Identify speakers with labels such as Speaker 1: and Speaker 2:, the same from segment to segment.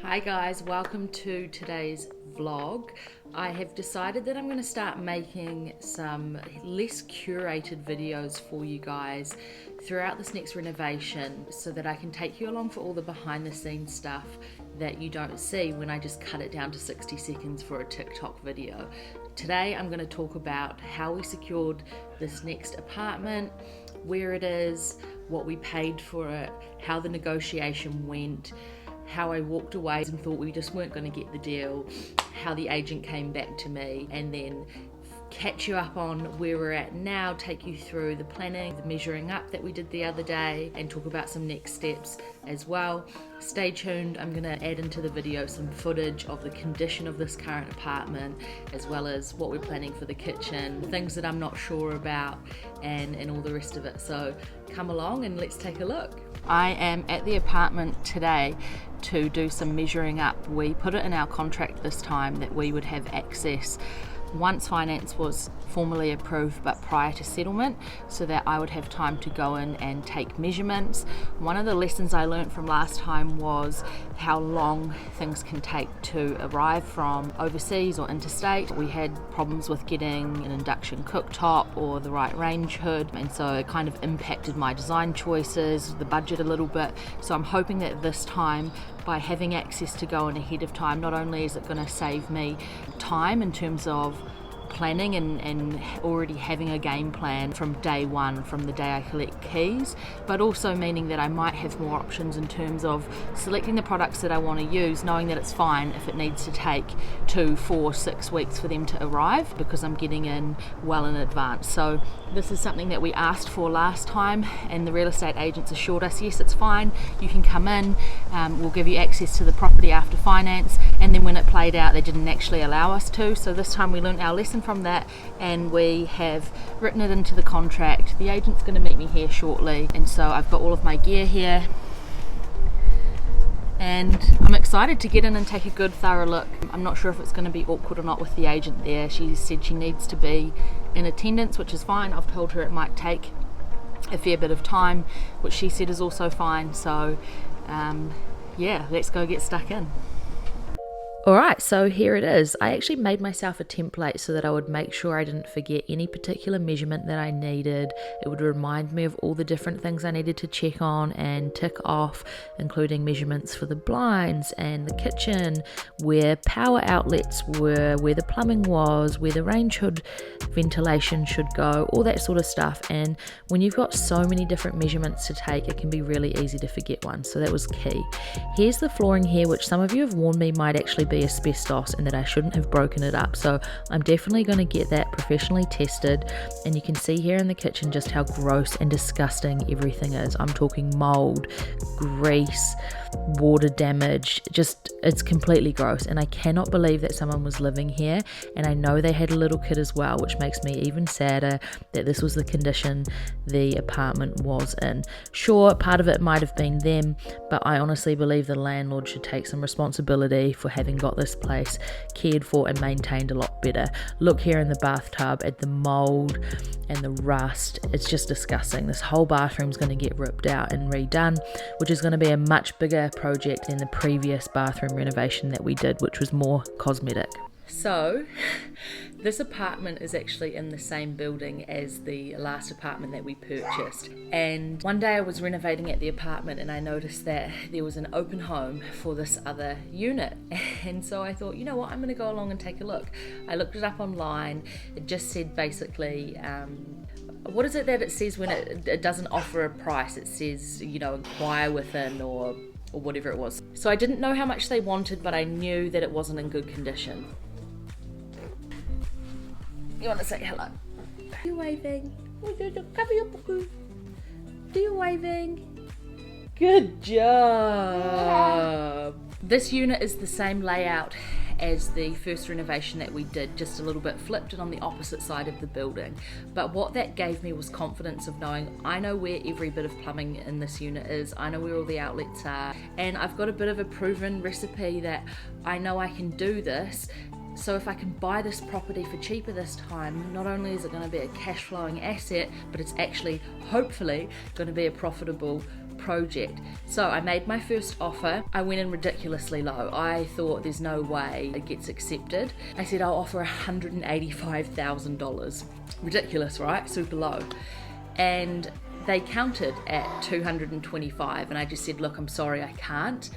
Speaker 1: Hi guys, welcome to today's vlog. I have decided that I'm going to start making some less curated videos for you guys throughout this next renovation so that I can take you along for all the behind the scenes stuff that you don't see when I just cut it down to 60 seconds for a TikTok video. Today I'm going to talk about how we secured this next apartment, where it is, what we paid for it, how the negotiation went, how I walked away and thought we just weren't going to get the deal, how the agent came back to me, and then catch you up on where we're at now, take you through the planning, the measuring up that we did the other day, and talk about some next steps as well. Stay tuned. I'm going to add into the video some footage of the condition of this current apartment, as well as what we're planning for the kitchen, things that I'm not sure about, and all the rest of it. So come along and let's take a look. I am at the apartment today to do some measuring up. We put it in our contract this time that we would have access once finance was formally approved but prior to settlement, so that I would have time to go in and take measurements. One of the lessons I learned from last time was how long things can take to arrive from overseas or interstate. We had problems with getting an induction cooktop or the right range hood, and so it kind of impacted my design choices, the budget a little bit. So I'm hoping that this time, by having access to go in ahead of time, not only is it going to save me time in terms of planning and already having a game plan from day one, from the day I collect keys, but also meaning that I might have more options in terms of selecting the products that I want to use, knowing that it's fine if it needs to take 2, 4, 6 weeks for them to arrive, because I'm getting in well in advance. So this is something that we asked for last time, and the real estate agents assured us, yes, it's fine, you can come in, we'll give you access to the property after finance. And then when it played out, they didn't actually allow us to. So this time we learned our lesson from that, and we have written it into the contract. The agent's going to meet me here shortly, and so I've got all of my gear here, and I'm excited to get in and take a good thorough look. I'm not sure if it's going to be awkward or not with the agent there. She said she needs to be in attendance, which is fine. I've told her it might take a fair bit of time, which she said is also fine. So yeah, let's go get stuck in. Alright, so here it is. I actually made myself a template so that I would make sure I didn't forget any particular measurement that I needed. It would remind me of all the different things I needed to check on and tick off, including measurements for the blinds and the kitchen, where power outlets were, where the plumbing was, where the range hood ventilation should go, all that sort of stuff. And when you've got so many different measurements to take, it can be really easy to forget one. So that was key. Here's the flooring here, which some of you have warned me might actually be asbestos and that I shouldn't have broken it up, so I'm definitely going to get that professionally tested. And you can see here in the kitchen just how gross and disgusting everything is. I'm talking mold, grease, water damage, just it's completely gross, and I cannot believe that someone was living here. And I know they had a little kid as well, which makes me even sadder that this was the condition the apartment was in. Sure, part of it might have been them, but I honestly believe the landlord should take some responsibility for having got this place cared for and maintained a lot better. Look here in the bathtub at the mold and the rust. It's just disgusting. This whole bathroom's going to get ripped out and redone, which is going to be a much bigger project than the previous bathroom renovation that we did, which was more cosmetic. So this apartment is actually in the same building as the last apartment that we purchased, and one day I was renovating at the apartment and I noticed that there was an open home for this other unit, and so I thought, you know what, I'm going to go along and take a look. I looked it up online. It just said basically what is it that it says when it doesn't offer a price? It says, you know, inquire within or whatever it was. So I didn't know how much they wanted, but I knew that it wasn't in good condition. You want to say hello? Are you waving? Do you waving? Good job! This unit is the same layout as the first renovation that we did, just a little bit flipped and on the opposite side of the building. But what that gave me was confidence of knowing I know where every bit of plumbing in this unit is, I know where all the outlets are, and I've got a bit of a proven recipe that I know I can do this. So if I can buy this property for cheaper this time, not only is it going to be a cash flowing asset, but it's actually hopefully going to be a profitable project. So I made my first offer. I went in ridiculously low. I thought there's no way it gets accepted. I said I'll offer $185,000. Ridiculous, right? Super low. And they counted at $225, and I just said, look, I'm sorry, I can't.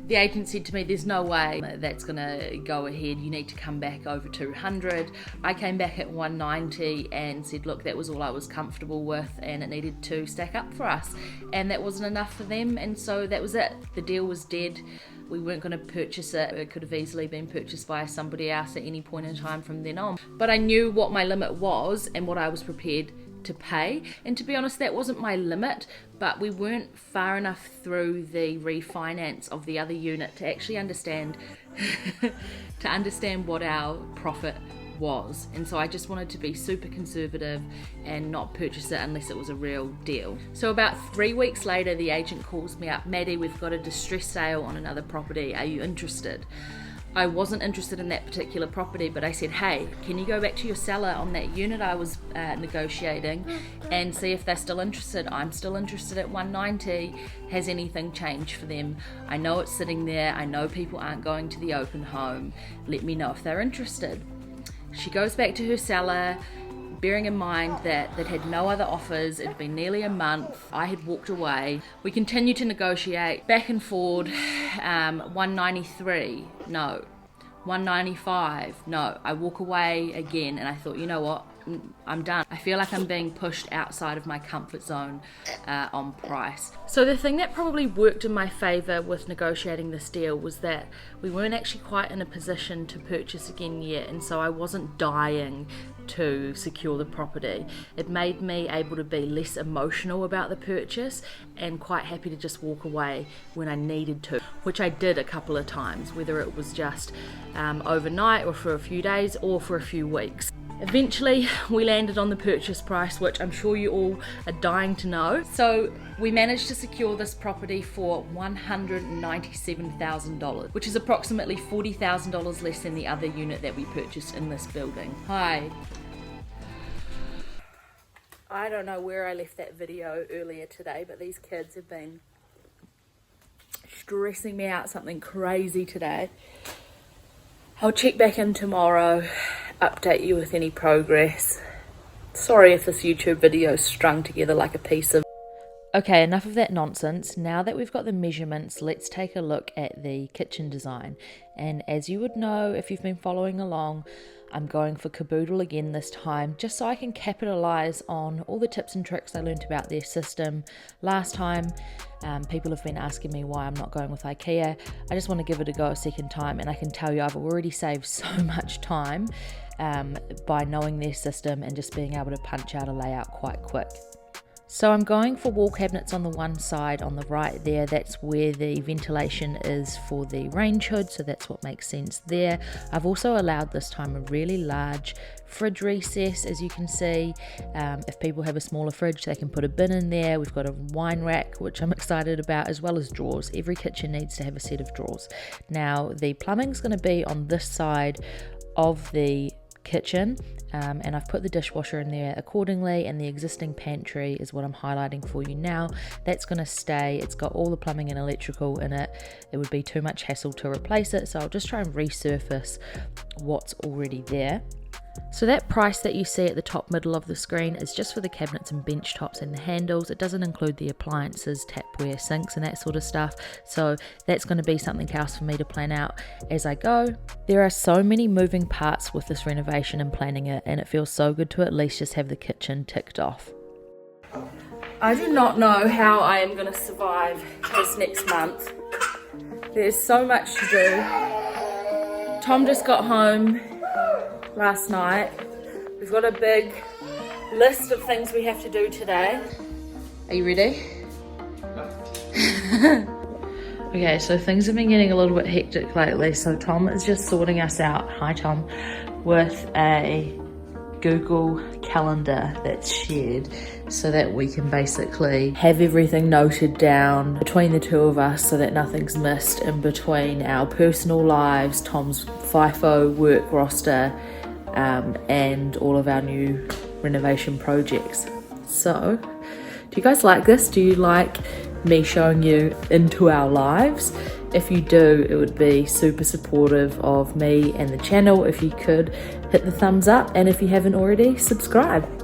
Speaker 1: The agent said to me, there's no way that's gonna go ahead, you need to come back over 200. I came back at 190 and said, look, that was all I was comfortable with and it needed to stack up for us. And that wasn't enough for them, and so that was it. The deal was dead. We weren't going to purchase it. It could have easily been purchased by somebody else at any point in time from then on. But I knew what my limit was and what I was prepared to pay, and to be honest, that wasn't my limit, but we weren't far enough through the refinance of the other unit to actually understand what our profit was, and so I just wanted to be super conservative and not purchase it unless it was a real deal. So about 3 weeks later, the agent calls me up, Maddie, we've got a distress sale on another property, are you interested? I wasn't interested in that particular property, but I said, hey, can you go back to your seller on that unit I was negotiating and see if they're still interested? I'm still interested at 190. Has anything changed for them? I know it's sitting there. I know people aren't going to the open home. Let me know if they're interested. She goes back to her seller, bearing in mind that they'd had no other offers. It had been nearly a month. I had walked away. We continued to negotiate back and forward. 193, no. 195, no. I walk away again, and I thought, you know what? I'm done. I feel like I'm being pushed outside of my comfort zone on price. So the thing that probably worked in my favor with negotiating this deal was that we weren't actually quite in a position to purchase again yet, and so I wasn't dying to secure the property. It made me able to be less emotional about the purchase and quite happy to just walk away when I needed to, which I did a couple of times, whether it was just overnight or for a few days or for a few weeks. Eventually we landed on the purchase price, which I'm sure you all are dying to know. So we managed to secure this property for $197,000, which is approximately $40,000 less than the other unit that we purchased in this building. Hi. I don't know where I left that video earlier today, but these kids have been stressing me out something crazy today. I'll check back in tomorrow, update you with any progress. Sorry if this YouTube video is strung together like a piece of... Okay, enough of that nonsense. Now that we've got the measurements, let's take a look at the kitchen design. And as you would know, if you've been following along, I'm going for KABOODLE again this time, just so I can capitalize on all the tips and tricks I learned about their system last time. People have been asking me why I'm not going with IKEA. I just want to give it a go a second time, and I can tell you I've already saved so much time by knowing their system and just being able to punch out a layout quite quick. So I'm going for wall cabinets on the one side, on the right there, that's where the ventilation is for the range hood, so that's what makes sense there. I've also allowed this time a really large fridge recess, as you can see. If people have a smaller fridge, they can put a bin in there. We've got a wine rack, which I'm excited about, as well as drawers. Every kitchen needs to have a set of drawers. Now, the plumbing's going to be on this side of the kitchen, and I've put the dishwasher in there accordingly, and the existing pantry is what I'm highlighting for you now. That's going to stay. It's got all the plumbing and electrical in it. It would be too much hassle to replace it, so I'll just try and resurface what's already there. So that price that you see at the top middle of the screen is just for the cabinets and bench tops and the handles. It doesn't include the appliances, tapware, sinks and that sort of stuff. So that's going to be something else for me to plan out as I go. There are so many moving parts with this renovation and planning it, and it feels so good to at least just have the kitchen ticked off. I do not know how I am going to survive this next month. There's so much to do. Tom just got home last night. We've got a big list of things we have to do today. Are you ready? Okay, so things have been getting a little bit hectic lately, so Tom is just sorting us out, hi Tom, with a Google calendar that's shared so that we can basically have everything noted down between the two of us so that nothing's missed in between our personal lives, Tom's FIFO work roster, and all of our new renovation projects. So, do you guys like this? Do you like me showing you into our lives. If you do, it would be super supportive of me and the channel if you could hit the thumbs up, and if you haven't already, subscribe.